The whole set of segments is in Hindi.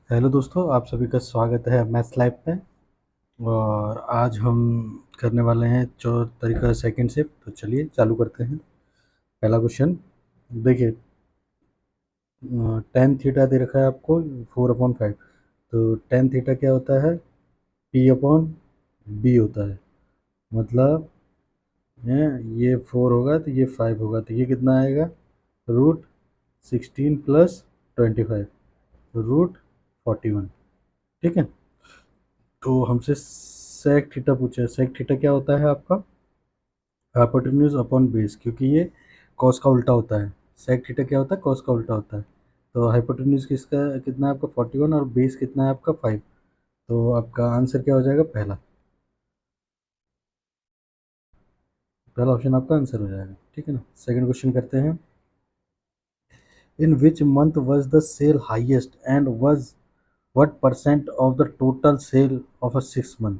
हेलो दोस्तों, आप सभी का स्वागत है मैथ्स लैब पे। और आज हम करने वाले हैं जो तरीका सेकंड शिफ्ट। तो चलिए चालू करते हैं। पहला क्वेश्चन देखिए, टेन थीटा दे रखा है आपको 4/5। तो टेन थीटा क्या होता है? P/B होता है। मतलब ये 4 होगा तो ये 5 होगा, तो ये कितना आएगा? √16 + 25, √41। ठीक है। तो हमसे सेक थीटा पूछा है। सेक थीटा क्या होता है आपका? हाइपोटेन्यूज अपॉन बेस, क्योंकि ये कॉस का उल्टा होता है। सेक थीटा क्या होता है? कॉस का उल्टा होता है। तो हाइपोटेन्यूज किसका कितना है आपका? 41, और बेस कितना है आपका? 5। तो आपका आंसर क्या हो जाएगा? पहला पहला ऑप्शन आपका आंसर हो जाएगा। ठीक है ना। सेकंड क्वेश्चन करते हैं। In which month was the sale highest and was what percent of the total sale of a 6 month?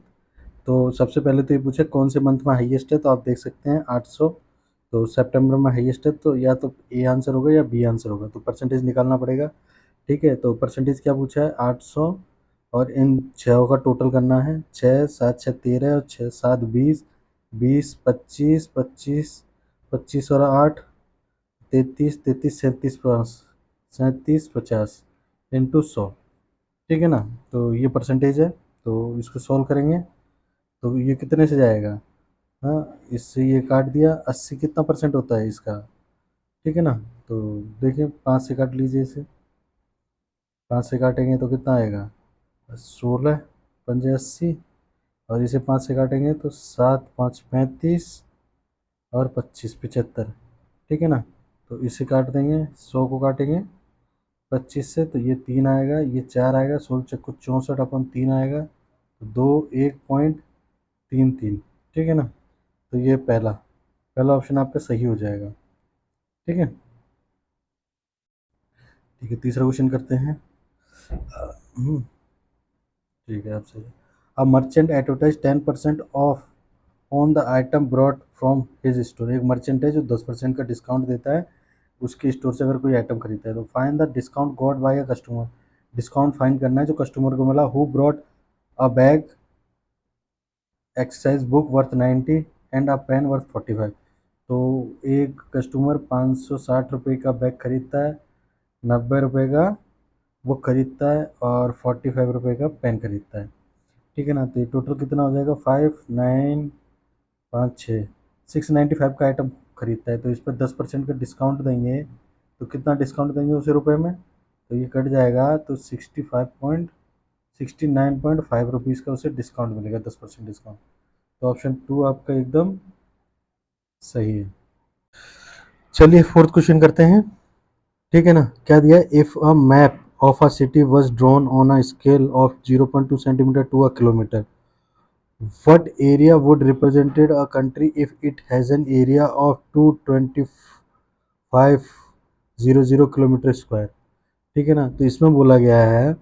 तो सबसे पहले तो ये पूछे कौन से मंथ में हाईएस्ट है, तो आप देख सकते हैं 800। तो सितंबर में हाईएस्ट है, तो या तो ए आंसर होगा या बी आंसर होगा, तो परसेंटेज निकालना पड़ेगा। ठीक है, तो परसेंटेज क्या पूछा है? 800। और इन छः का टोटल करना है। 6 7 6 13 और 6 7 20, 20 25 25, 25 और 8 33, 33 37 37 50 × 100। ठीक है ना। तो ये परसेंटेज है। तो इसको सॉल्व करेंगे तो ये कितने से जाएगा? हाँ, इससे ये काट दिया। 80 कितना परसेंट होता है इसका? ठीक है ना। तो देखिए, 5 से काट लीजिए इसे। 5 से काटेंगे तो कितना आएगा? 16 पंजे 80। और इसे 5 से काटेंगे तो 7 5 35 और 25 75। ठीक है ना। तो इसे काट देंगे, 100 को काटेंगे 25 से, तो ये 3 आएगा, ये 4 आएगा, 16 चक्कू 64 अपन 3 आएगा, तो 2 1.33। ठीक है ना। तो ये पहला पहला ऑप्शन आपका सही हो जाएगा। ठीक है। ठीक है, तीसरा क्वेश्चन करते हैं। ठीक है, आपसे। A merchant advertise 10% of on the item broad from his store. एक मर्चेंट है जो 10% का डिस्काउंट देता है उसके स्टोर से अगर कोई आइटम खरीदता है। तो find the discount got by a customer. Discount find करना है जो कस्टमर को मिला। Who brought a bag exercise book worth 90 and a pen worth 45। तो एक कस्टमर 560 रुपये का बैग खरीदता है, 90 रुपये का वो खरीदता है, और 45 रुपये का पेन खरीदता है। ठीक है ना। तो ये टोटल कितना हो जाएगा? 5 9 5 6 695 का आइटम खरीदता है। तो इस पर 10% का डिस्काउंट देंगे, तो कितना डिस्काउंट देंगे उसे रुपए में? तो ये कट जाएगा, तो 69.5 रुपीज़ का उसे डिस्काउंट मिलेगा, 10% डिस्काउंट। तो ऑप्शन 2 आपका एकदम सही है। चलिए फोर्थ क्वेश्चन करते हैं। ठीक है ना। क्या दिया है? If a map of a city was drawn on a scale of 0.2 centimetre to a kilometre, what area would represented a country if it has an area of 225,000 kilometre square? ठीक है ना। तो इसमें बोला गया है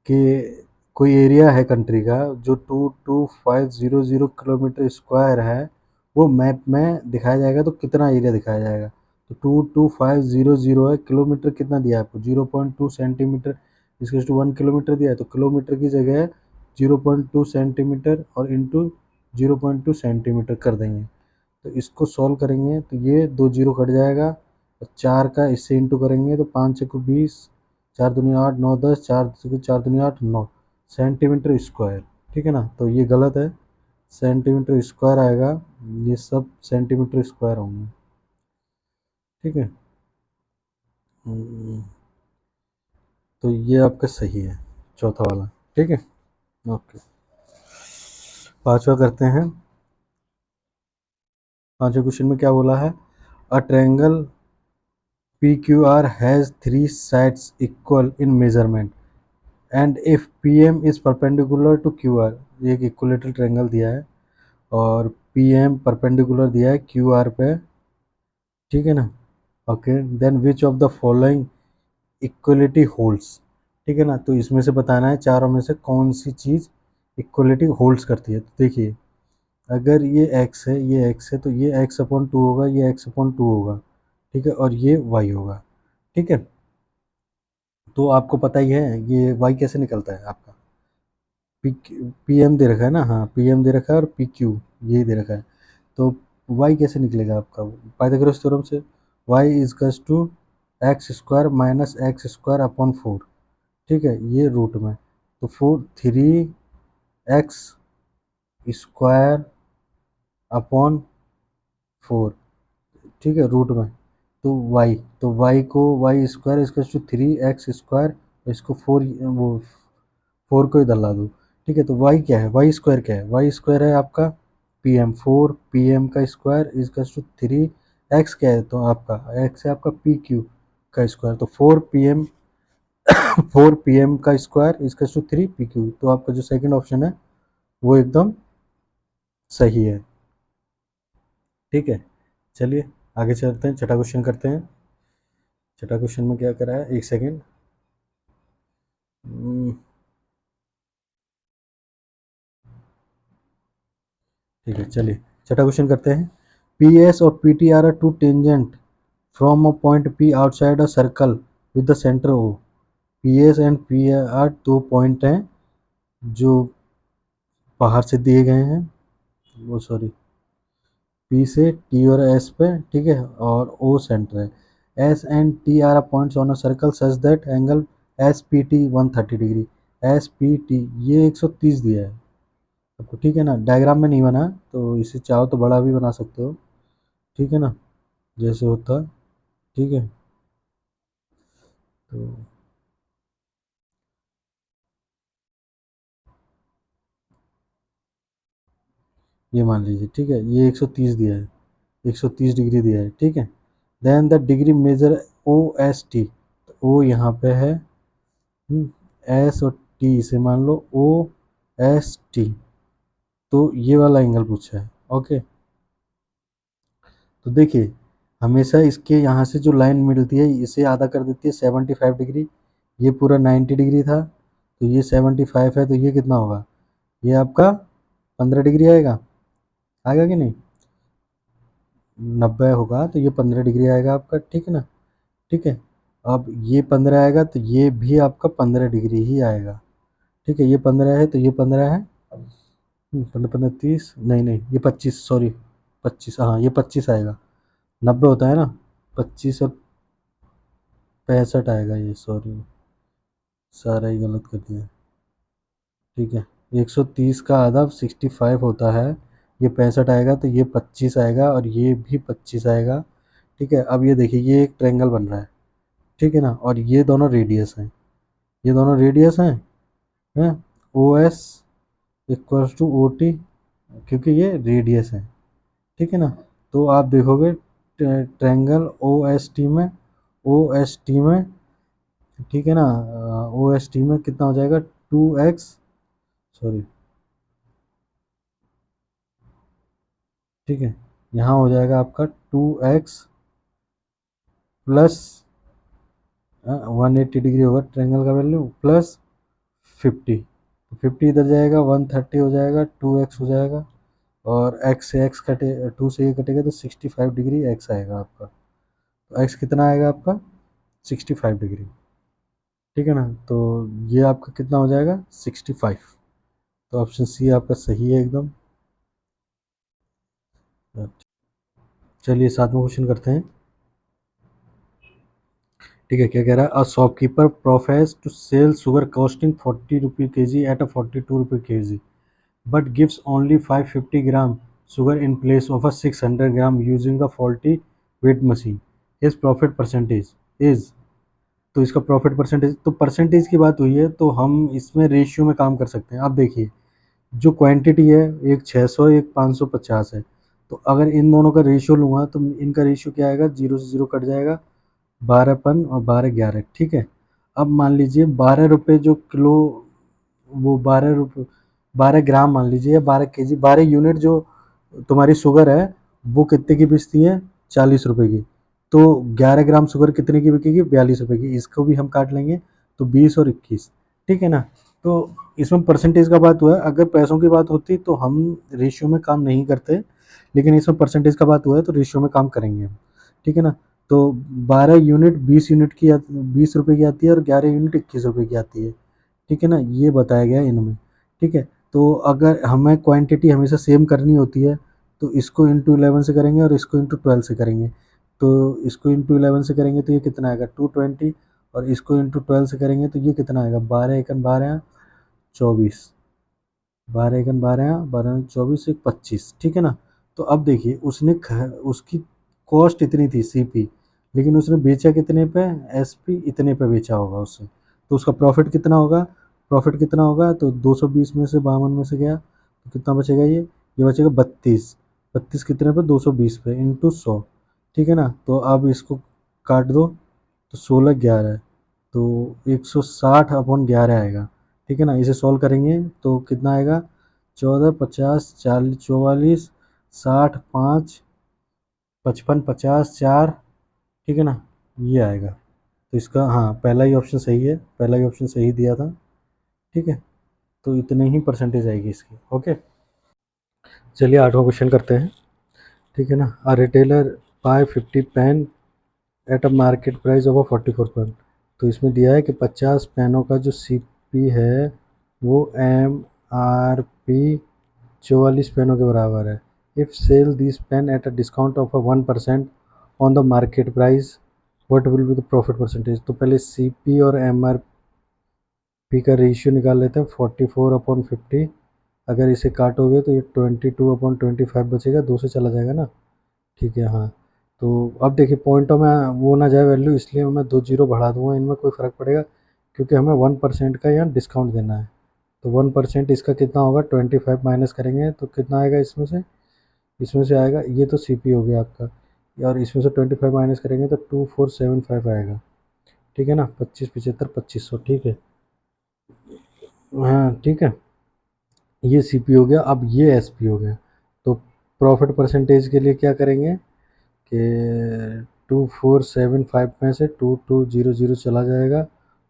कि कोई एरिया है कंट्री का जो 225,000 किलोमीटर स्क्वायर है, वो मैप में दिखाया जाएगा। तो कितना एरिया दिखाया जाएगा? तो 225,000 है, किलोमीटर कितना दिया है आपको? 0.2 सेंटीमीटर, इसके टू 1 किलोमीटर दिया है, तो किलोमीटर की जगह 0.2 सेंटीमीटर और इंटू 0.2 सेंटीमीटर कर देंगे। तो इसको सॉल्व करेंगे तो ये 2 जीरो कट जाएगा, और 4 का इससे इंटू करेंगे तो 5 छक्कू 20, 4 दूनी 8 9 10, 4 दूनी 8 9 सेंटीमीटर स्क्वायर। ठीक है ना। तो ये गलत है, सेंटीमीटर स्क्वायर आएगा। ये सब सेंटीमीटर स्क्वायर होंगे। ठीक है। तो ये आपका सही है, चौथा वाला। ठीक है। ओके, पांचवा करते हैं। पांचवें क्वेश्चन में क्या बोला है? A triangle PQR has three sides equal in measurement and if PM is perpendicular to QR। ये एक इक्विलेटरल ट्रायंगल दिया है और PM परपेंडिकुलर दिया है QR पे। ठीक है ना। Okay, then which of the following equality holds. ठीक है ना। तो इसमें से बताना है चारों में से कौन सी चीज़ इक्वलिटी होल्ड्स करती है। तो देखिए, अगर ये x है, ये x है, तो ये x/2 होगा, ये x/2 होगा। ठीक है, और ये y होगा। ठीक है। तो आपको पता ही है ये वाई कैसे निकलता है आपका, पी पी एम दे रखा है ना, हाँ पी एम दे रखा है और पी क्यू ये दे रखा है। तो वाई कैसे निकलेगा आपका पाइथागोरस थ्योरम से, y equals to x square minus x square upon four, ठीक है ये रूट में, तो four three x square upon four, ठीक है रूट में, तो वाई, तो वाई को वाई स्क्वायर इसका टू थ्री एक्स स्क्वायर, इसको फोर, वो फोर को इधर ला दो, ठीक है। तो वाई क्या है, वाई स्क्वायर क्या है, वाई स्क्वायर है आपका P M, four P M का स्क्वायर इसका टू थ्री एक्स क्या है, तो आपका एक्स है आपका पी क्यू का स्क्वायर, तो four P M four P M का स्क्वायर इसका टू थ्री पी क्यू, तो आपका जो सेकंड ऑप्शन है वो एकदम सही है, ठीक है। चलिए आगे चलते हैं, छठा क्वेश्चन करते हैं। छठा क्वेश्चन में क्या करा है, एक सेकेंड। ठीक है चलिए, छठा क्वेश्चन करते हैं। पी एस और P T are two tangent from a point P outside a circle with the centre O. P S and P R दो पॉइंट हैं जो बाहर से दिए गए हैं, वो सॉरी पी से टी और एस पे, ठीक है, और ओ सेंटर है। S and T are points on a circle such that angle S P T 130 degree. S P T ये 130 दिया है आपको, ठीक है ना, डायग्राम में नहीं बना, तो इसे चाहो तो बड़ा भी बना सकते हो, ठीक है ना, जैसे होता है, ठीक है। तो ये मान लीजिए, ठीक है, ये 130 दिया है, 130 डिग्री दिया है, ठीक है। Then the degree measure O S T, O यहाँ पे है, एस और टी से मान लो ओ एस टी, तो ये वाला एंगल पूछा है, ओके। तो देखिए हमेशा इसके यहाँ से जो लाइन मिलती है इसे आधा कर देती है 75 डिग्री, ये पूरा 90 डिग्री था, तो ये 75 है, तो ये कितना होगा, ये आपका 15 डिग्री आएगा, आएगा कि नहीं, 90 होगा तो ये 15 डिग्री आएगा आपका, ठीक है ना, ठीक है। अब ये 15 आएगा तो ये भी आपका 15 डिग्री ही आएगा, ठीक है, ये 15 है तो ये 15 है, 15 15 30, नहीं नहीं ये 25, सॉरी 25, हाँ ये 25 आएगा, 90 होता है ना, 25 और 65 आएगा, ये सॉरी सारा ही गलत कर दिया, ठीक है। 130 का आधा 65 होता है, ये 65 आएगा, तो ये 25 आएगा और ये भी 25 आएगा, ठीक है। अब ये देखिए ये एक ट्रायंगल बन रहा है, ठीक है ना, और ये दोनों रेडियस हैं, ये दोनों रेडियस हैं, O S equals to O T, क्योंकि ये रेडियस है, ठीक है ना। तो आप देखोगे ट्रायंगल ओ एस टी में, ओ एस टी में, ठीक है ना, ओ एस टी में कितना हो जाएगा, टू एक्स, सॉरी, ठीक है, यहाँ हो जाएगा आपका 2x प्लस 180 डिग्री होगा ट्रायंगल का वैल्यू, प्लस 50, 50 इधर जाएगा, 130 हो जाएगा, 2x हो जाएगा, और x से x कटे, 2 से ये कटेगा तो 65 डिग्री x आएगा आपका, तो x कितना आएगा आपका 65 डिग्री, ठीक है ना। तो ये आपका कितना हो जाएगा 65, तो ऑप्शन सी आपका सही है एकदम। चलिए सातवां क्वेश्चन करते हैं, ठीक है, क्या कह रहा है, a shopkeeper profess to sell sugar costing 40 रुपये के जी एट अ 42 रुपये के जी, but gives only 550 gram sugar in place of a 600 gram using a faulty weight machine. His profit percentage is, तो इसका प्रॉफिट परसेंटेज, तो परसेंटेज की बात हुई है तो हम इसमें रेशियो में काम कर सकते हैं। अब देखिए जो क्वांटिटी है, एक 600 एक 550 है, तो अगर इन दोनों का रेशियो लूँगा तो इनका रेशियो क्या आएगा, जीरो से जीरो कट जाएगा, 12पन और 12 11, ठीक है। अब मान लीजिए 12 रुपये जो किलो, वो 12 रुपये, 12 ग्राम मान लीजिए, या 12 केजी, 12 यूनिट जो तुम्हारी शुगर है वो कितने की बिकती है, 40 रुपये की, तो 11 ग्राम शुगर कितने की बिकेगी, 42 रुपये की, इसको भी हम काट लेंगे, तो 20 और 21, ठीक है ना। तो इसमें परसेंटेज का बात हुआ है, अगर पैसों की बात होती तो हम रेशियो में काम नहीं करते, लेकिन इसमें परसेंटेज का बात हुआ है तो रेशियो में काम करेंगे हम, ठीक है ना। तो 12 यूनिट 20 यूनिट की 20 रुपये की आती है और 11 यूनिट 21 रुपये की आती है। ठीक है ना, ये बताया गया है इनमें। ठीक है, तो अगर हमें क्वांटिटी हमेशा सेम करनी होती है तो इसको इंटू 11 से करेंगे और इसको इंटू 12 से करेंगे। तो इसको इंटू 11 से करेंगे तो ये कितना आएगा 220, और इसको इंटू 12 से करेंगे तो ये कितना आएगा 12 एकन 12 24, 12 एकन 12 24 एक 25। ठीक है ना। तो अब देखिए उसकी कॉस्ट इतनी थी सीपी, लेकिन उसने बेचा कितने पे, एसपी इतने पे बेचा होगा उससे, तो उसका प्रॉफिट कितना होगा तो 220 में से 52 में से गया तो कितना बचेगा, ये बचेगा 32। 32 कितने पे 220 पे इंटू 100। ठीक है ना, तो अब इसको काट दो तो 16 11, तो 160/11 आएगा। ठीक है ना, इसे सॉल्व करेंगे तो कितना आएगा 14 50 40 44 60 5 55 50 4। ठीक है ना, ये आएगा। तो इसका हाँ पहला ही ऑप्शन सही है, पहला ही ऑप्शन सही दिया था। ठीक है, तो इतने ही परसेंटेज आएगी इसकी। ओके, चलिए 8वां क्वेश्चन करते हैं। ठीक है ना, a retailer buy 50 pen at a market price of 44 pen. तो इसमें दिया है कि 50 पेनों का जो सीपी है वो एमआरपी 44 पेनों के बराबर है। If sell this pen at a discount of 1% on the market price, what will be the profit percentage. तो पहले सीपी और एमआरपी का रेशियो निकाल लेते हैं, 44/50। अगर इसे काटोगे तो ये 22/25 बचेगा, 2 से चला जाएगा ना। ठीक है, हाँ। तो अब देखिए पॉइंटों में वो ना जाए वैल्यू, इसलिए मैं 2 जीरो बढ़ा दूंगा, इनमें कोई फ़र्क पड़ेगा क्योंकि हमें 1% का यहाँ डिस्काउंट देना है। तो 1% इसका कितना होगा 25 माइनस करेंगे तो कितना आएगा इसमें से आएगा, ये तो सीपी हो गया आपका, और इसमें से 25 माइनस करेंगे तो 2475 आएगा। ठीक है ना, 25 75 2500। ठीक है, हाँ ठीक है, ये सीपी हो गया। अब ये एसपी हो गया। तो प्रॉफिट परसेंटेज के लिए क्या करेंगे कि 2475 में से 2200 चला जाएगा,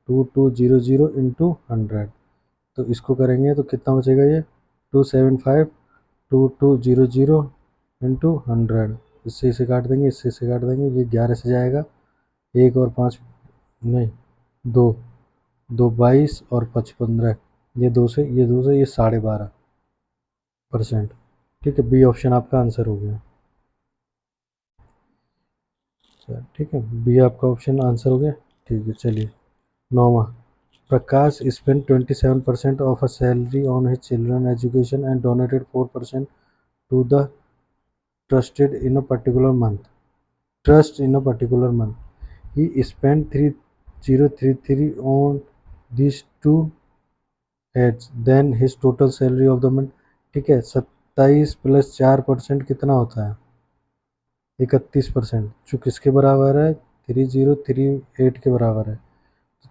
2200 इंटू 100। तो इसको करेंगे तो कितना बचेगा, ये 275 2200 इंटू 100। इससे इसे काट देंगे, इससे इसे काट देंगे, ये 11 से जाएगा, एक और 5 नहीं, दो, 22 और 5 15, ये 12%। ठीक है, बी ऑप्शन आपका आंसर हो गया। ठीक है, बी आपका ऑप्शन आंसर हो गया। ठीक है, चलिए 9वां, प्रकाश spent 27% of a salary on his children's education and donated 4% to the trusted in a particular month. Trust in a particular month. He spent 3033 on these two heads. Then his total salary of the month. ठीक है, 27 प्लस 4% कितना होता है 31%, जो किसके बराबर है 3038 के बराबर है।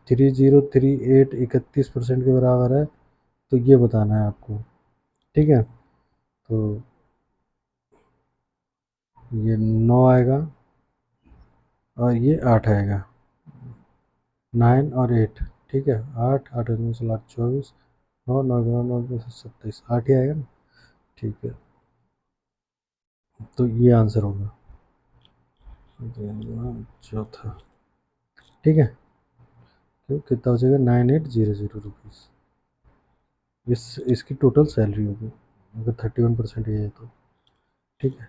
3038 31% के बराबर है, तो ये बताना है आपको। ठीक है, तो ये 9 आएगा और ये 8 आएगा, 9 और 8। ठीक है, 8 8 8 24, 9 9 9 9 27, 8 ही आएगा ना। ठीक है, तो ये आंसर होगा चौथा। ठीक है, तो कितना हो जाएगा 9800 रुपीज़। इसकी टोटल सैलरी होगी अगर 31% ये है तो। ठीक है,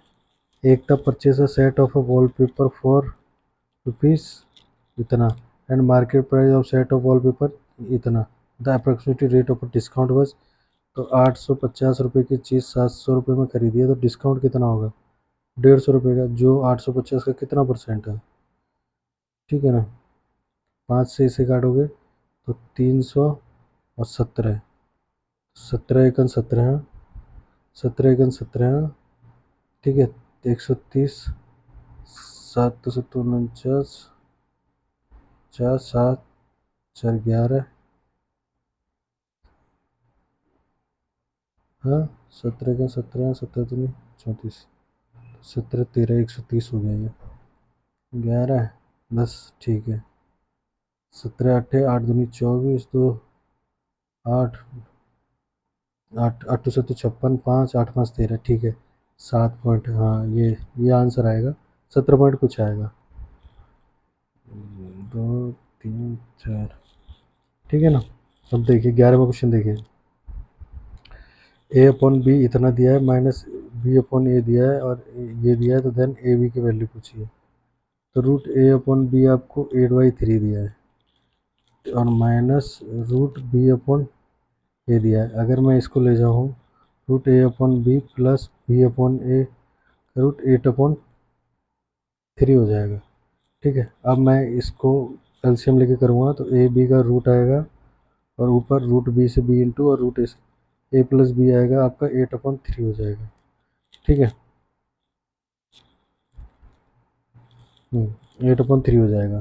Ekta purchase a set of a wallpaper for rupees इतना, and market price of set of wallpaper इतना, the approximate rate of discount बस। तो 850 रुपये की चीज़ 700 रुपये में खरीदी है तो डिस्काउंट कितना होगा 150 रुपये का, जो 850 का कितना परसेंट है। ठीक है ना, 5 से इसे काटोगे तो 317, 17 एकन 17, 17 एकन 17। ठीक है, 130, 749, 4 7 4 11, हाँ 17 एकन 17, 17 दूनी 34, 17 13 130 हो गया ये 11 10। ठीक है, 17 8 8 दूनी 24, 2 8 8 8 से तो 56, 5 8 5 13। ठीक है, 7 पॉइंट, हाँ ये आंसर आएगा 17 पॉइंट कुछ आएगा। 2 3 4, ठीक है ना। अब देखिए 11वां क्वेश्चन देखिए, ए अपॉन बी इतना दिया है माइनस बी अपॉन ए दिया है और ये दिया है, तो देन ए बी की वैल्यू पूछिए। तो रूट ए अपॉन बी आपको 8/3 दिया है और minus root B upon A दिया है। अगर मैं इसको ले जाऊँ root A upon B plus B upon A, root 8/3 हो जाएगा, ठीक है। अब मैं इसको एलसीएम लेके करूँगा तो ए बी का रूट आएगा और ऊपर रूट बी से बी इंटू और रूट ए प्लस बी आएगा, आपका 8/3 हो जाएगा, ठीक है। 8/3 हो जाएगा,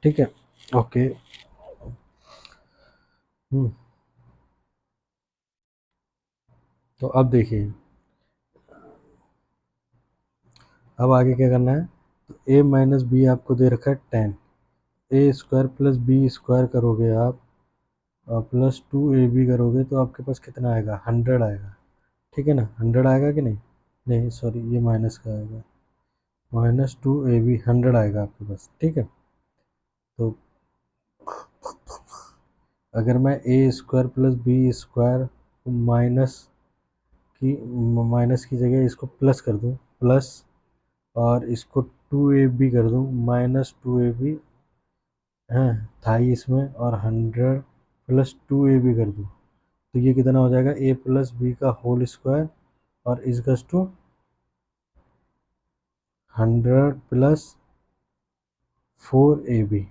ठीक है। ओके। हम्म, तो अब देखिए, अब आगे क्या करना है। तो ए माइनस बी आपको दे रखा है 10, ए स्क्वायर प्लस बी स्क्वायर करोगे आप और प्लस 2ab करोगे तो आपके पास कितना आएगा, 100 आएगा, ठीक है ना। 100 आएगा कि नहीं, नहीं सॉरी ये माइनस का आएगा, -2ab 100 आएगा आपके पास, ठीक है। तो अगर मैं a square plus b square minus minus की जगह इसको प्लस कर दूं, प्लस और इसको 2ab कर दूं, -2ab है था ही इसमें, और 100 प्लस 2ab कर दूं, तो ये कितना हो जाएगा, ए प्लस बी का होल स्क्वायर और इसकस टू 100 प्लस 4ab,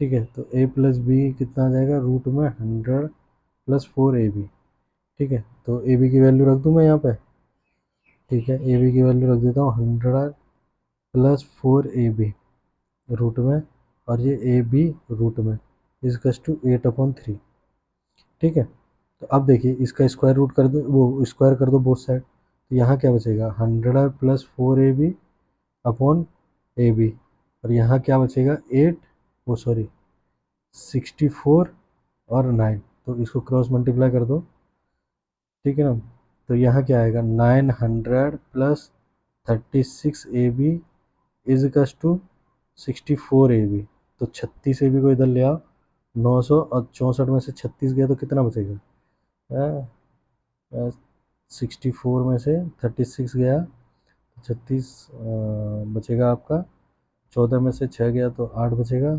ठीक है। तो ए प्लस बी कितना आ जाएगा, रूट में 100 प्लस 4ab, ठीक है। तो ए बी की वैल्यू रख दूँ मैं यहाँ पे, ठीक है। ए बी की वैल्यू रख देता हूँ 100 प्लस 4ab रूट में, और ये ए बी रूट में इसकस टू 8/3, ठीक है। तो अब देखिए इसका स्क्वायर रूट कर दो, वो स्क्वायर कर दो बोथ साइड, तो यहाँ क्या बचेगा, 100 plus 4ab upon A B, और यहाँ क्या बचेगा 8, वो सॉरी 64 और 9, तो इसको क्रॉस मल्टीप्लाई कर दो, ठीक है ना। तो यहाँ क्या आएगा, 900 प्लस 36ab इजकस टू 64ab, तो 36ab को इधर ले आओ, 900 और 64 में से 36 गया तो कितना बचेगा, 64 में से 36 गया, 36 बचेगा आपका, 14 में से 6 गया तो 8 बचेगा,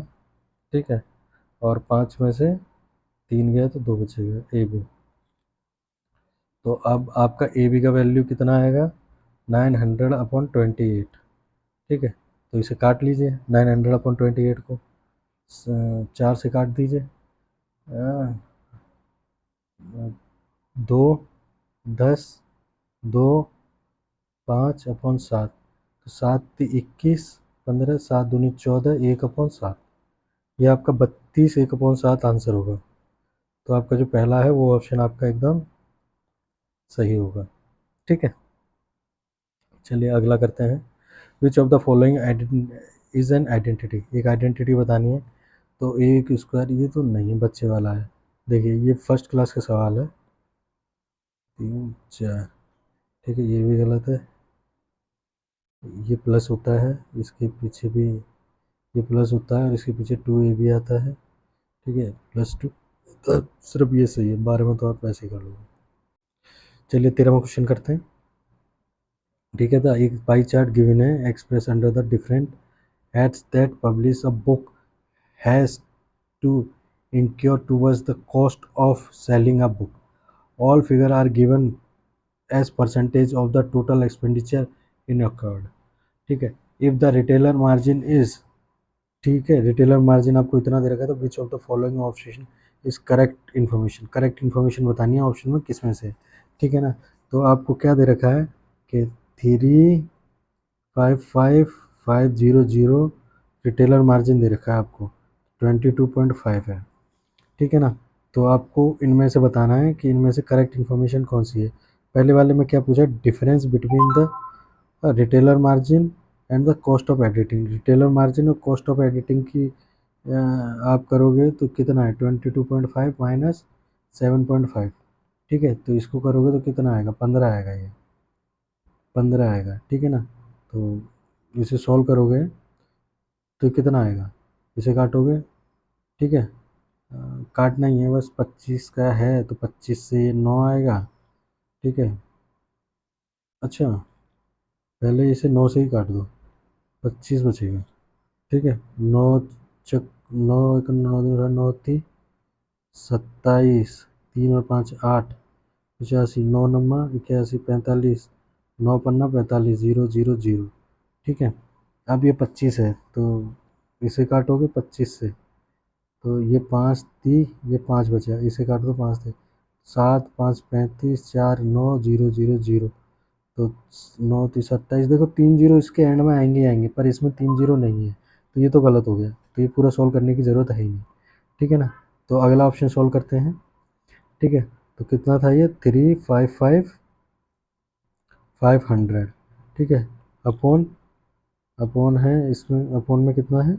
ठीक है। और 5 में से 3 गया तो 2 बचेगा ए बी। तो अब आपका ए बी का वैल्यू कितना आएगा, 900/28, ठीक है। तो इसे काट लीजिए, 900/28 को 4 से काट दीजिए, 2 10 2 5/7, तो 7×3 = 21, 15 7×2 = 14, 1/7, ये आपका 32 1/7 आंसर होगा। तो आपका जो पहला है वो ऑप्शन आपका एकदम सही होगा, ठीक है। चलिए अगला करते हैं, विच of the following is an identity, एक आइडेंटिटी बतानी है। तो एक स्क्वायर, ये तो नहीं बच्चे वाला है, देखिए ये फर्स्ट क्लास का सवाल है, 3 4, ठीक है, ये भी गलत है, ये प्लस होता है, इसके पीछे भी ये प्लस होता है और इसके पीछे 2ab आता है, ठीक है, +2, तो सिर्फ ये सही है, 12 में तो आप ऐसे कर लोगे। चलिए 13वां क्वेश्चन करते हैं, ठीक है। था एक पाई चार्ट गिवन है, express under the different aids that publish a book has to incur towards the cost of selling a book. All figures are given as percentage of the total expenditure incurred. ठीक है। If the retailer margin is, ठीक है, रिटेलर मार्जिन आपको इतना दे रखा है, तो विच of the following option is correct information, correct information बतानी है ऑप्शन में किसमें से, ठीक है ना। तो आपको क्या दे रखा है कि 355,500 रिटेलर मार्जिन दे रखा है आपको, 22.5 है, ठीक है ना। तो आपको इनमें से बताना है कि इनमें से करेक्ट इन्फॉर्मेशन कौन सी है। पहले वाले में क्या पूछा, difference between the retailer margin and the cost of editing, retailer margin और कॉस्ट ऑफ एडिटिंग की आप करोगे तो कितना है, 22.5 माइनस 7.5, ठीक है। तो इसको करोगे तो कितना आएगा, 15 आएगा, ये 15 आएगा, ठीक है ना। तो इसे सॉल्व करोगे तो कितना आएगा, इसे काटोगे, ठीक है। काटना ही है बस, 25 का है तो 25 से ये 9 आएगा, ठीक है। अच्छा, पहले इसे 9 से ही काट दो, 25 बचेगा, ठीक है। 9 चक 9 एक 9 दूनी 9 तीन 27, 3 और 5 8, 85, 9 नम्मा 81, 45, 9 पन्ना 45, 0 0 0, ठीक है। अब ये 25 है तो इसे काटोगे 25 से, तो ये 5 थी, ये 5 बचा, इसे काट दो 5 थे, 7 5 35, 4 9 0 0 0, तो 9 3 27। देखो 3 जीरो इसके एंड में आएंगे ही आएंगे, पर इसमें 3 जीरो नहीं है, तो ये तो गलत हो गया, तो ये पूरा सॉल्व करने की ज़रूरत है ही नहीं, ठीक है ना। तो अगला ऑप्शन सॉल्व करते हैं, ठीक है। तो कितना था ये, 355 500, ठीक है। अपॉन अपॉन है इसमें, अपॉन में कितना है,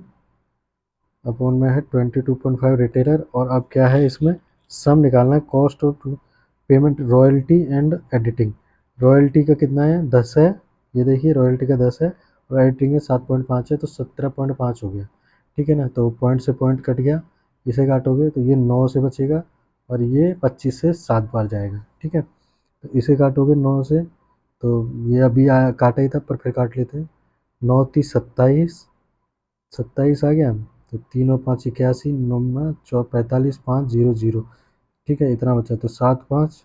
अपॉन में है 22.5 रिटेलर, और अब क्या है इसमें, सम निकालना है, cost of payment royalty and editing. Royalty का कितना है, 10 है, ये देखिए रॉयल्टी का 10 है, और एडिटिंग है 7.5 है, तो 17.5 हो गया, ठीक है ना। तो पॉइंट से पॉइंट कट गया, इसे काटोगे तो ये 9 से बचेगा, और ये 25 से 7 बार जाएगा, ठीक है। तो इसे काटोगे 9 से, तो ये अभी काटा ही था पर फिर काट लेते हैं, 9 30 27, 27 आ गया, तो 3 और 5 81, 9 45, 5 0 0, ठीक है। इतना बचा, तो 7 5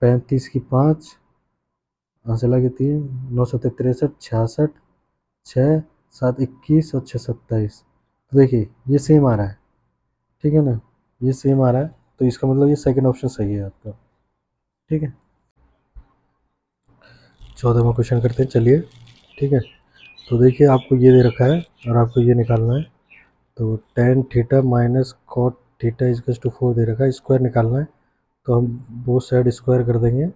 35 की 5, चला के 3, 9 7 63 66, 6 7 21 और 6 27। तो देखिए ये सेम आ रहा है, ठीक है ना, ये सेम आ रहा है, तो इसका मतलब ये सेकंड ऑप्शन सही है आपका, ठीक है। 14वां क्वेश्चन करते हैं, चलिए, ठीक है। तो देखिए आपको ये दे रखा है और आपको ये निकालना है, तो tan theta minus cot theta equals to 4 दे रखा है, स्क्वायर निकालना है, तो हम बोथ साइड स्क्वायर कर देंगे,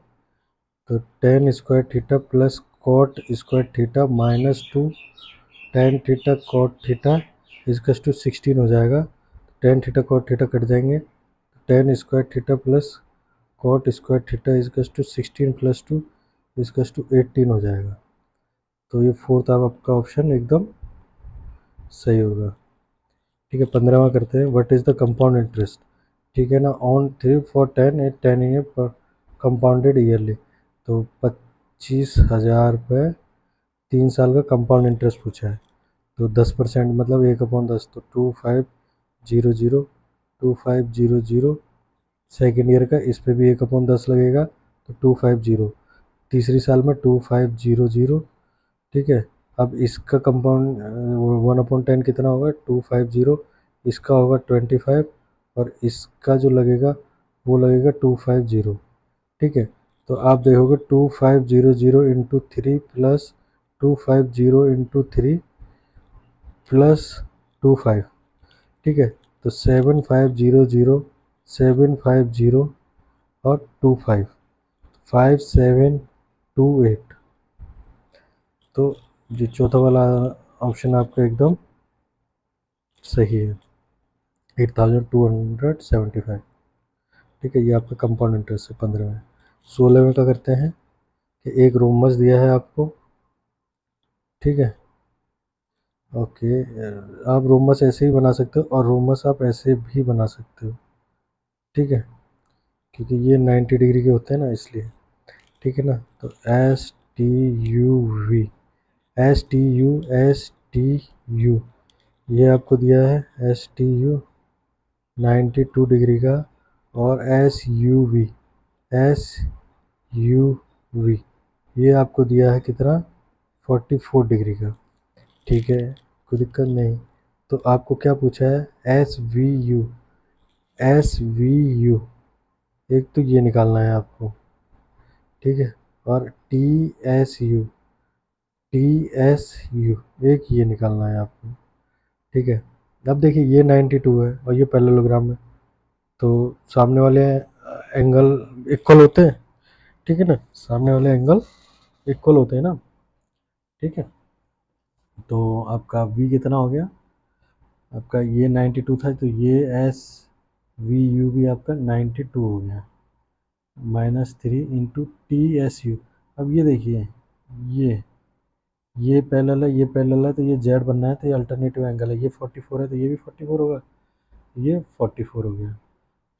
तो tan square theta plus cot square theta minus 2 tan theta cot theta equals to 16 हो जाएगा। टेन थीटा कॉट थीटा कट जाएंगे, tan square theta plus cot square theta equals to 16 plus 2 equals to 18 हो जाएगा। तो ये फोर्थ आपका ऑप्शन एकदम सही होगा, ठीक है। 15वां करते हैं, what is the compound interest, ठीक है ना, ऑन 3 फॉर 10 एट 10 ईयर पर कंपाउंडेड ईयरली। तो 25,000 रुपये 3 साल का कंपाउंड इंटरेस्ट पूछा है, तो 10% मतलब 1/10, तो 2500 2500, सेकेंड ईयर का इस पे भी 1/10 लगेगा, तो 250, तीसरी साल में 2500, ठीक है। अब इसका कंपाउंड 1/10 कितना होगा, 250, इसका होगा 25, और इसका जो लगेगा वो लगेगा 250, ठीक है। तो आप देखोगे 2500 इंटू 3 प्लस 250 इंटू 3 प्लस 25, ठीक है। तो 7500 750 और 25 5728, तो जो चौथा वाला ऑप्शन आपका एकदम सही है, 8275, ठीक है। ये आपका कंपाउंड इंटरेस्ट है 15 में। 16 में क्या करते हैं कि एक रोमस दिया है आपको, ठीक है, ओके। आप रोमस ऐसे ही बना सकते हो और रोमस आप ऐसे भी बना सकते हो, ठीक है, क्योंकि ये 90 डिग्री के होते हैं ना इसलिए, ठीक है ना। तो STUV, STU ये आपको दिया है, STU 92 डिग्री का, और SUV ये आपको दिया है कितना, 44 डिग्री का, ठीक है, कोई दिक्कत नहीं। तो आपको क्या पूछा है, एस वी यू एक तो ये निकालना है आपको, ठीक है, और टी एस यू एक ये निकालना है आपको, ठीक है। अब देखिए ये 92 है और ये पैरेललोग्राम है, तो सामने वाले एंगल इक्वल होते हैं, ठीक है ना, सामने वाले एंगल इक्वल होते हैं ना, ठीक है। तो आपका v कितना हो गया, आपका ये 92 था, तो ये SVU भी आपका 92 हो गया, -3 इंटू TSU। अब ये देखिए, ये ये पैरेलल है, ये पैरेलल है, तो ये जेड बनना है, तो ये अल्टरनेटिव एंगल है। ये 44 है तो ये भी 44 होगा, ये 44 हो गया।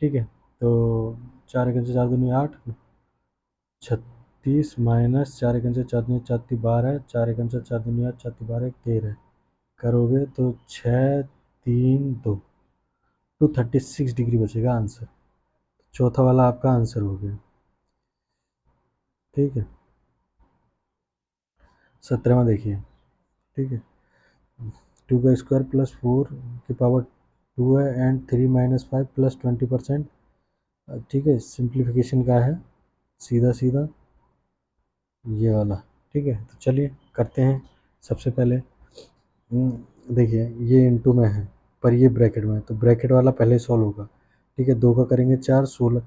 ठीक है, तो 4 1 से 4 दूनी 8, 36 माइनस 4 1 से 4 दूनी 4 12, 4 1 से 4 दूनी 8, 4 12 13 करोगे तो 6 3 2 236 डिग्री बचेगा आंसर। चौथा वाला आपका आंसर हो गया। ठीक है, 17वां देखिए। ठीक है, 2 का स्क्वायर प्लस 4 की पावर 2 है एंड 3 - 5 प्लस 20%। ठीक है, सिंप्लीफिकेशन का है सीधा सीधा ये वाला। ठीक है, तो चलिए करते हैं। सबसे पहले देखिए ये इनटू में है पर ये ब्रैकेट में है, तो ब्रैकेट वाला पहले सॉल्व होगा। ठीक है, 2 का करेंगे 4 16,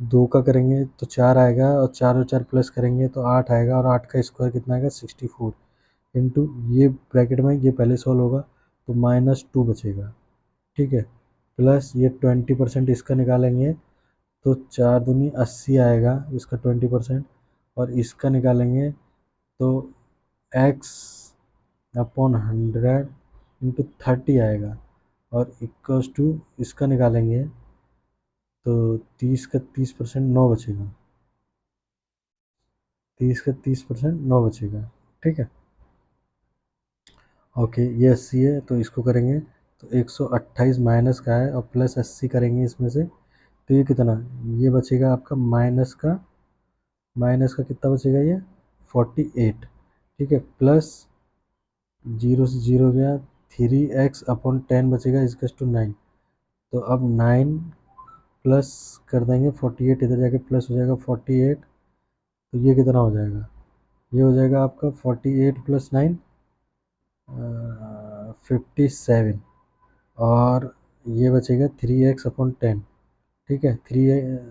2 का करेंगे तो 4 आएगा और 4 और 4 प्लस करेंगे तो 8 आएगा, और 8 का स्क्वायर कितना आएगा 64 इंटू ये ब्रैकेट में ये पहले सॉल्व होगा तो -2 बचेगा। ठीक है, प्लस ये 20% इसका निकालेंगे तो 4 दूनी 80 आएगा इसका 20%, और इसका निकालेंगे तो x अपॉन 100 × 30 आएगा, और इक्वल्स टू इसका निकालेंगे तो 30 का 30% 9 बचेगा, 30 का 30% 9 बचेगा। ठीक है, ओके ये 80 है तो इसको करेंगे तो 128 माइनस का है और प्लस 80 करेंगे इसमें से, तो ये कितना, ये बचेगा आपका माइनस का कितना बचेगा ये 48। ठीक है, प्लस 0 से 0 गया, 3x/10 बचेगा इसका टू 9। तो अब 9 प्लस कर देंगे 48, इधर जाके प्लस हो जाएगा 48, तो ये कितना हो जाएगा, ये हो जाएगा आपका 48 + 9 57, और ये बचेगा 3x/10। ठीक है,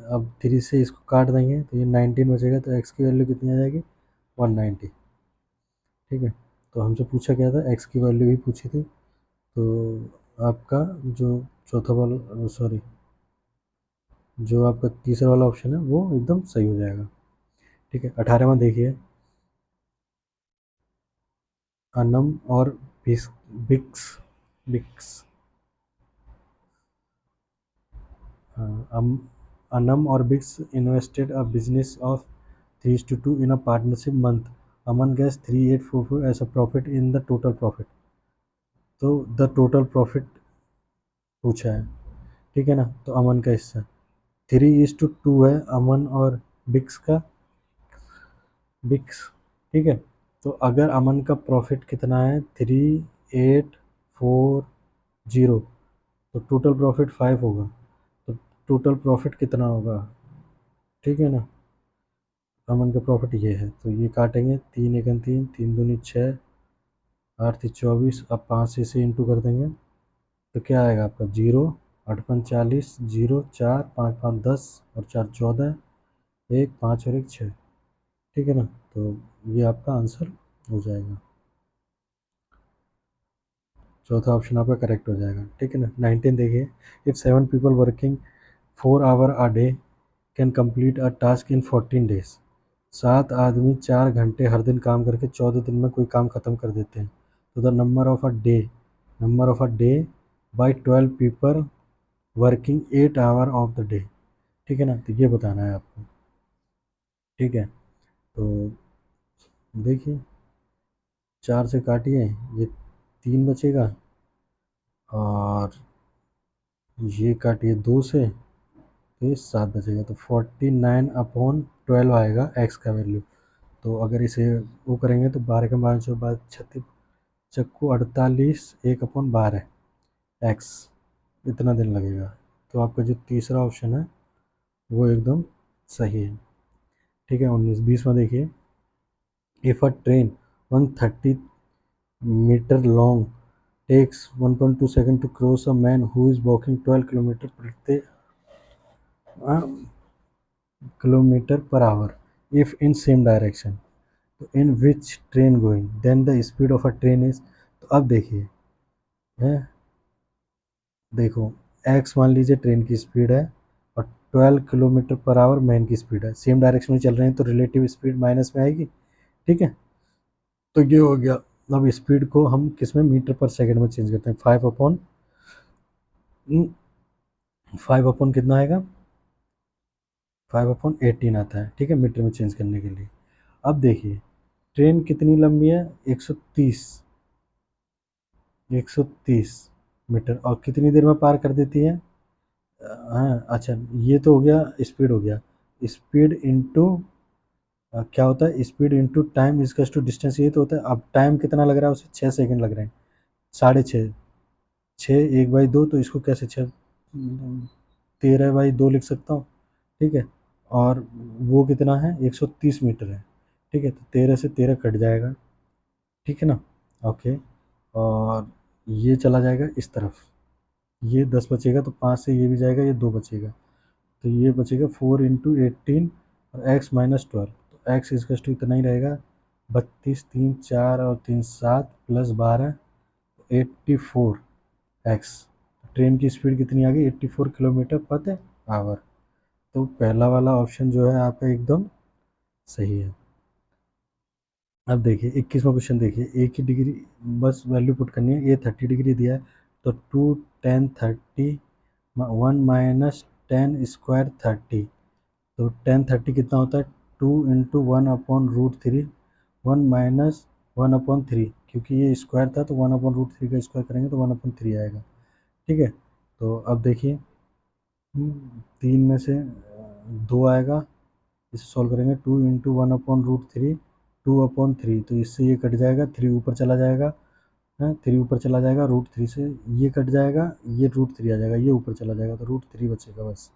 अब 3 से इसको काट देंगे तो ये 19 बचेगा, तो x की वैल्यू कितनी आ जाएगी 190। ठीक है, तो हमसे पूछा गया था x की वैल्यू ही पूछी थी, तो आपका जो चौथा वाला सॉरी जो आपका तीसरा वाला ऑप्शन है वो एकदम सही हो जाएगा। ठीक है, 18वां देखिए। अनम और बिक्स बिक्स अनम और बिक्स invested a business of 3:2 in a partnership month. Aman gets 3844 as a profit in the total profit. तो द टोटल प्रॉफिट पूछा है। ठीक है ना, तो अमन का हिस्सा 3:2 है अमन और बिक्स का, बिक्स। ठीक है, तो अगर अमन का प्रॉफिट कितना है 3840, तो टोटल प्रॉफिट 5 होगा, तो टोटल प्रॉफिट कितना होगा। ठीक है ना, अमन का प्रॉफिट ये है, तो ये काटेंगे 3 एकन 3, 3 दूनी 6, 8 थी 24, अब 5 से इसे इंटू कर देंगे तो क्या आएगा आपका 0, 8 × 5 = 40, 0 4 5 5 10 और 4 14, 1 5 और 1 6। ठीक है ना, तो ये आपका आंसर हो जाएगा, चौथा ऑप्शन आपका करेक्ट हो जाएगा। ठीक है ना, 19 देखिए। If 7 people working 4 hour a day can complete a task in 14 days. 7 आदमी 4 घंटे हर दिन काम करके 14 दिन में कोई काम खत्म कर देते हैं, तो the number of a day by 12 people working 8 hour of the day. ठीक है ना, तो ये बताना है आपको। ठीक है, तो देखिए 4 से काटिए, ये 3 बचेगा, और ये काटिए 2 से तो ये 7 बचेगा, तो 49/12 आएगा एक्स का वैल्यू। तो अगर इसे वो करेंगे तो 12 का 12 36 चक्कू 48 1/12 एक्स, इतना दिन लगेगा। तो आपका जो तीसरा ऑप्शन है वो एकदम सही है। ठीक है, 19 20वां देखिए। If a train 130 metre long takes 1.2 seconds to cross a man who is walking 12 kilometer per hour if in same direction, तो in which train going then the speed of a train is। तो अब देखिए है, देखो x मान लीजिए ट्रेन की स्पीड है और 12 किलोमीटर पर आवर मैन की स्पीड है, सेम डायरेक्शन में चल रहे हैं तो रिलेटिव स्पीड माइनस में आएगी। ठीक है, तो ये हो गया। अब स्पीड को हम किस में, मीटर पर सेकंड में चेंज करते हैं। 5 अपॉन कितना आएगा, 5/18 आता है, ठीक है, मीटर में चेंज करने के लिए। अब देखिए ट्रेन कितनी लंबी है, 130, 130 मीटर, और कितनी देर में पार कर देती है। हाँ अच्छा, ये तो हो गया स्पीड, हो गया स्पीड इनटू क्या होता है, speed into time equals to distance, ये तो होता है। अब टाइम कितना लग रहा है उसे, 6 सेकंड लग रहे हैं, 6.5, 6 1/2, तो इसको कैसे 13/2 लिख सकता हूँ, ठीक है। और वो कितना है, 130 मीटर है, ठीक है, तो 13 से 13 कट जाएगा, ठीक है ना। ओके, और ये चला जाएगा इस तरफ, ये 10 बचेगा, तो 5 से ये भी जाएगा, ये 2 बचेगा, तो ये बचेगा 4 × 18 और x-12, तो x इजकल्स टू इतना ही रहेगा, 32, 3 4 और 3 7 प्लस 12, 84x। ट्रेन की स्पीड कितनी आ गई, 84 किलोमीटर पर आवर। तो पहला वाला ऑप्शन जो है आपका एकदम सही है। अब देखिए 21वां क्वेश्चन, देखिए एक ही डिग्री, बस वैल्यू पुट करनी है, ये 30 डिग्री दिया है, तो 2 tan 30 1 माइनस टेन स्क्वायर 30, तो टेन 30 कितना होता है, 2 × 1/√3, 1 - 1/3, क्योंकि ये स्क्वायर था तो 1/√3 का स्क्वायर करेंगे तो 1/3 आएगा, ठीक है। तो अब देखिए 3 में से 2 आएगा, इसे सॉल्व करेंगे, 2 × 1/√3, 2/3, तो इससे ये कट जाएगा, 3 ऊपर चला जाएगा, है 3 ऊपर चला जाएगा, √3 से ये कट जाएगा, ये √3 आ जाएगा, ये ऊपर चला जाएगा, तो √3 बचेगा बस,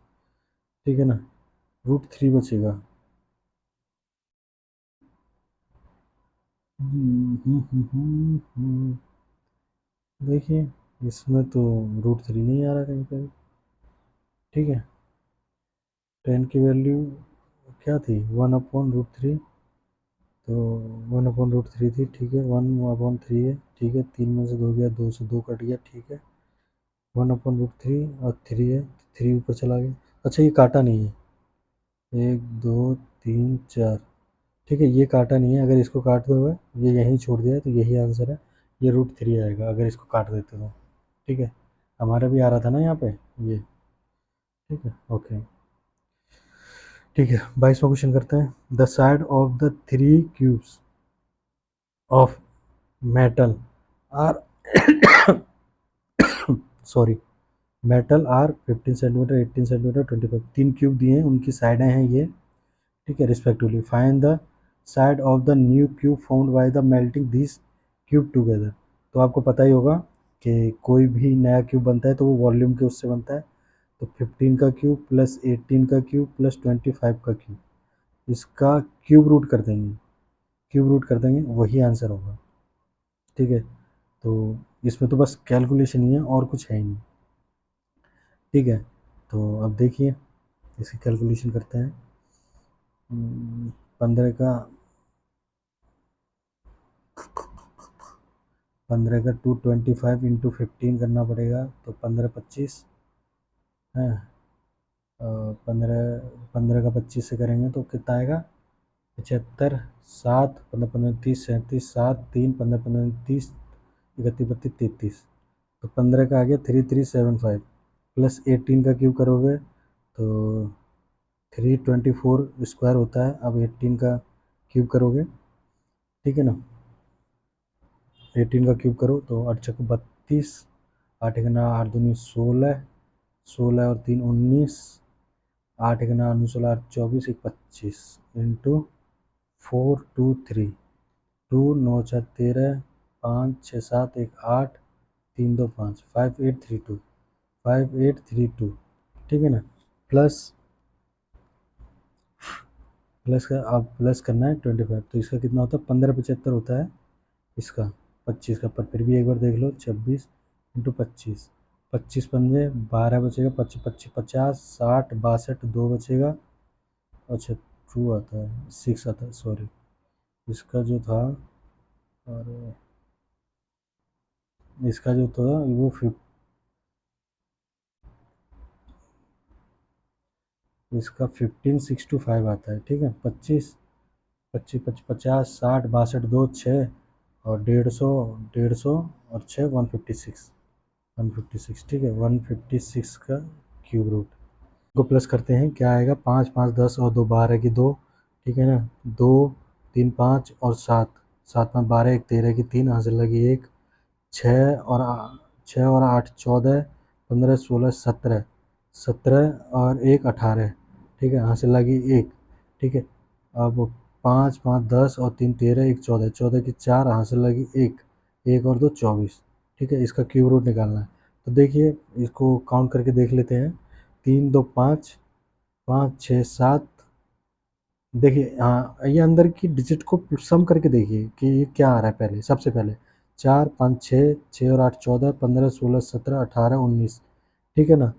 ठीक है ना, √3 बचेगा। देखिए इसमें तो √3 नहीं आ रहा कहीं पर, ठीक है। 10 की वैल्यू क्या थी, 1/√3, तो 1/√3 थी, ठीक है, 1/3 है, ठीक है, 3 में से 2 गया, 2 से 2 कट गया, ठीक है, 1/√3 और 3 है, 3 ऊपर चला गया। अच्छा ये काटा नहीं है, 1 2 3 4, ठीक है, ये काटा नहीं है, अगर इसको काट दो, ये यहीं छोड़ दिया है, तो यही आंसर है, ये √3 आएगा अगर इसको काट देते तो, ठीक है। हमारा भी आ रहा था ना यहाँ पे ये, ठीक है, ओके, ठीक है। 22वां क्वेश्चन करते हैं, the side of the 3 cubes of metal are sorry, metal are 15 centimetre, 18 centimetre, 25, 3 cube दिए हैं, उनकी साइडें हैं ये, ठीक है, respectively find the side of the new cube found by the melting this cube together. तो आपको पता ही होगा कि कोई भी नया क्यूब बनता है तो वो वॉल्यूम के उससे बनता है, तो 15 का क्यूब प्लस 18 का क्यूब प्लस 25 का क्यूब, इसका क्यूब रूट कर देंगे, क्यूब रूट कर देंगे, वही आंसर होगा, ठीक है। तो इसमें तो बस कैलकुलेशन ही है और कुछ है ही नहीं, ठीक है। तो अब देखिए इसकी कैलकुलेशन करते हैं, 15 का 225 × 15 करना पड़ेगा, तो 15 25 है, 15 का 25 से करेंगे तो कितना आएगा, 75, 7 15 15 30 37, 7 3 15 15 30, 31 32 33, तो 15 का आ गया 3375, प्लस 18 का क्यूब करोगे तो 324 स्क्वायर होता है, अब 18 का क्यूब करोगे, ठीक है ना, 18 का क्यूब करो तो 8×32, 8×8 × 2 = 16, 16 और 3 19, 8×9 = 24, 1 25 इंटू 4 2 3, 2 9 4 13, 5 6 7 1 8, 3 2 5, 5832, 5832, ठीक है ना। प्लस प्लस का, अब प्लस करना है 25, तो इसका कितना होता है, 1575 होता है इसका, 25 का, पर फिर भी एक बार देख लो, 26 × 25, 25 पंजे 12 बचेगा, 25 25 50, 60 62 2 बचेगा, अच्छा 2 आता है, 6 आता है, सॉरी, इसका जो था, और इसका जो था वो इसका 15625 आता है, ठीक है, 25 25 25 50 60 62 2 6 और 150 और 6 156, 156 ठीक है, 156 का क्यूब रूट को प्लस करते हैं, क्या आएगा, 5 5 10 और 2 12 की 2, ठीक है ना, 2 3 5 और 7, 7 5 12 1 13 की 3, हासिल लगी 1, 6 और 8 14, 15 16 17, 17 और 1 18, ठीक है, हासिल लगी 1, ठीक है। अब 5 5 10 और 3 13 1 14, 14 की 4, हासिल लगी 1, 1 और 2 24, ठीक है, इसका क्यूब रूट निकालना है। तो देखिए इसको काउंट करके देख लेते हैं, 3 2 5, 5 6 7, देखिए हाँ, ये अंदर की डिजिट को सम करके देखिए कि ये क्या आ रहा है, पहले सबसे पहले 4 5 6, 6 और 8 14, 15 16 17 18 19, ठीक है ना,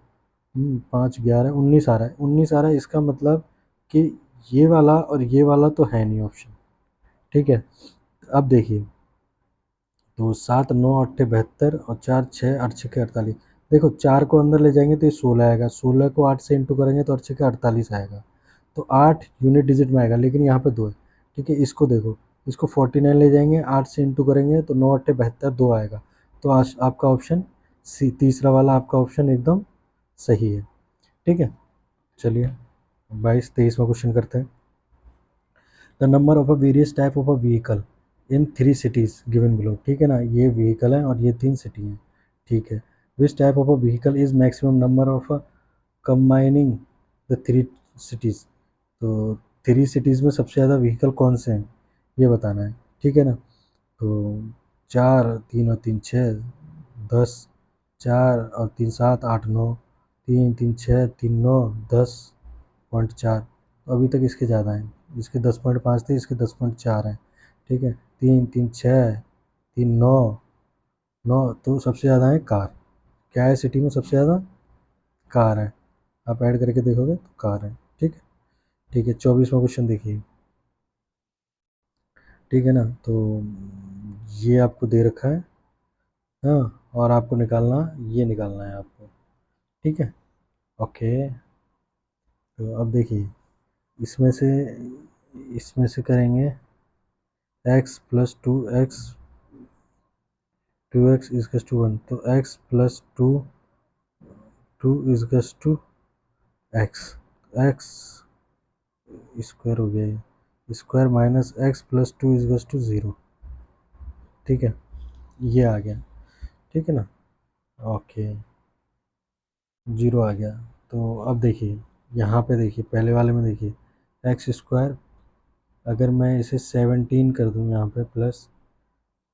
5 11 19 आ रहा है, 19 आ रहा है, इसका मतलब कि ये वाला और ये वाला तो है नहीं ऑप्शन, ठीक है। अब देखिए, तो 7 9 8 72 और 4 6 8 6 48, देखो 4 को अंदर ले जाएंगे तो ये 16 आएगा, 16 को 8 से इंटू करेंगे तो 8 6 48 आएगा, तो 8 यूनिट डिजिट में आएगा, लेकिन यहाँ पे 2 है, ठीक है। इसको देखो, इसको 49 ले जाएंगे, 8 से इंटू करेंगे तो 9 8 72 2 आएगा, तो आज आपका ऑप्शन सी, तीसरा वाला आपका ऑप्शन एकदम सही है, ठीक है। चलिए 22 23वां क्वेश्चन करते हैं। The number of a various type of a vehicle in 3 cities given below, ठीक है ना, ये व्हीकल है और ये 3 सिटी हैं, ठीक है। Which type of a vehicle is maximum number of combining the 3 cities, तो 3 सिटीज़ में सबसे ज़्यादा व्हीकल कौन से हैं, ये बताना है, ठीक है ना। तो 4 3 और 3 6 10, 4 और 3 7 8 9, 3 3 6 3 9 10.4, तो अभी तक इसके ज़्यादा हैं, इसके 10.5 थे, इसके 10.4 हैं, ठीक है। 3 3 6 3 9 9, तो सबसे ज़्यादा है कार, क्या है सिटी में सबसे ज़्यादा, कार है, आप ऐड करके देखोगे तो कार है, ठीक है। ठीक है 24वां क्वेश्चन देखिए, ठीक है ना, तो ये आपको दे रखा है, हाँ, और आपको निकालना, ये निकालना है आपको, ठीक है। ओके, तो अब देखिए, इसमें से इसमें से करेंगे x प्लस 2x इजकस टू 1, तो x प्लस 2 इजकस टू एक्स, एक्स स्क्वायर हो गया, ये स्क्वायर माइनस एक्स प्लस 2 इजकस टू 0, ठीक है, ये आ गया, ठीक है ना। ओके, 0 आ गया। तो अब देखिए, यहाँ पे देखिए, पहले वाले में देखिए, एक्स स्क्वायर, अगर मैं इसे 17 कर दूँ यहाँ पे, प्लस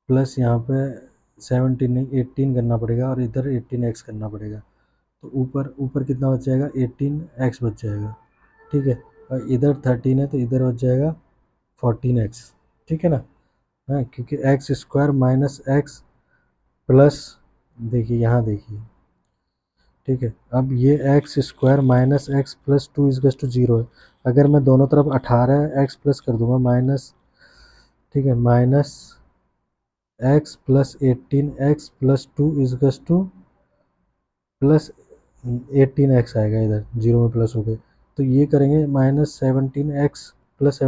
प्लस यहाँ पे 17 नहीं 18 करना पड़ेगा, और इधर 18x करना पड़ेगा, तो ऊपर ऊपर कितना बच जाएगा, 18x बच जाएगा, ठीक है। और इधर 13 है तो इधर बच जाएगा 14x, ठीक है ना, हाँ, क्योंकि x square minus x plus, देखिए यहाँ देखिए, ठीक है। अब ये x square minus x plus 2 इजकस टू 0 है, अगर मैं दोनों तरफ 18x प्लस कर दूंगा माइनस, ठीक है, minus x plus 18x plus 2 इजकस टू प्लस 18x आएगा, इधर 0 में प्लस हो गए, तो ये करेंगे माइनस 17x प्लस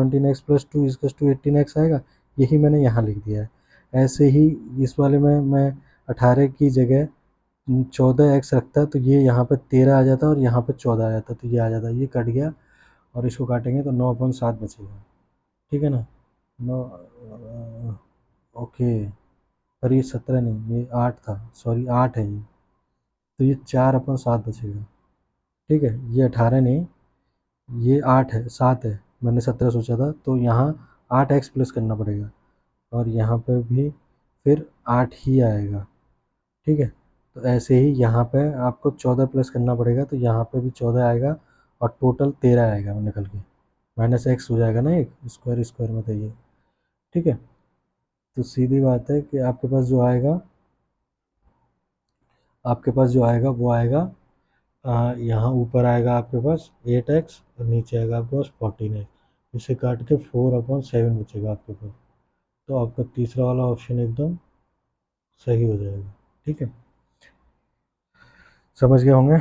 2 इजकस टू 18x आएगा, यही मैंने यहाँ लिख दिया है। ऐसे ही इस वाले में मैं 18 की जगह 14x रखता तो ये यहाँ पे 13 आ जाता और यहाँ पे 14 आ जाता, तो ये आ जाता, ये कट गया, और इसको काटेंगे तो 9/7 बचेगा, ठीक है ना, 9, ओके, पर ये 17 नहीं, ये 8 था, सॉरी 8 है ये, तो ये 4/7 बचेगा, ठीक है, ये 18 नहीं, ये 8 है, 7 है, मैंने 17 सोचा था, तो यहाँ 8x प्लस करना पड़ेगा, और यहाँ पे भी फिर 8 ही आएगा, ठीक है। तो ऐसे ही यहाँ पे आपको 14 प्लस करना पड़ेगा, तो यहाँ पे भी 14 आएगा, और टोटल 13 आएगा निकल के, माइनस एक्स हो जाएगा ना, एक स्क्वायर स्क्वायर में, तो ये, ठीक है। तो सीधी बात है कि आपके पास जो आएगा, आपके पास जो आएगा वो आएगा, यहाँ ऊपर आएगा आपके पास 8x और नीचे आएगा आपके पास 14x, इसे काट के 4/7 बचेगा आपके पास, तो आपका तीसरा वाला ऑप्शन एकदम सही हो जाएगा, ठीक है, समझ गए होंगे।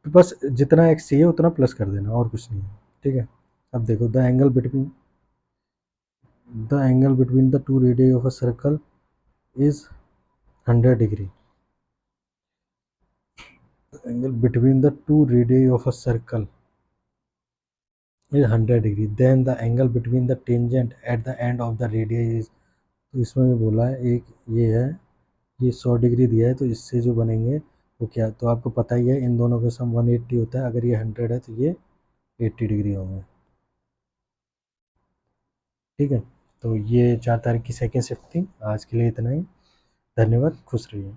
तो बस जितना एक्स चाहिए उतना प्लस कर देना, और कुछ नहीं है, ठीक है। अब देखो, the angle between, The angle between the two radii of a circle is 100 degree. The angle between the two radii of a circle is 100 degree. Then the angle between the tangent at the end of the radii is, तो इसमें भी बोला है एक ये है, ये 100 डिग्री दिया है, तो इससे जो बनेंगे वो क्या, तो आपको पता ही है इन दोनों का सम 180 होता है, अगर ये 100 है तो ये 80 डिग्री होंगे। ठीक है, तो ये 4 तारीख की सेकेंड शिफ्ट थी। आज के लिए इतना ही। धन्यवाद, खुश रहिए।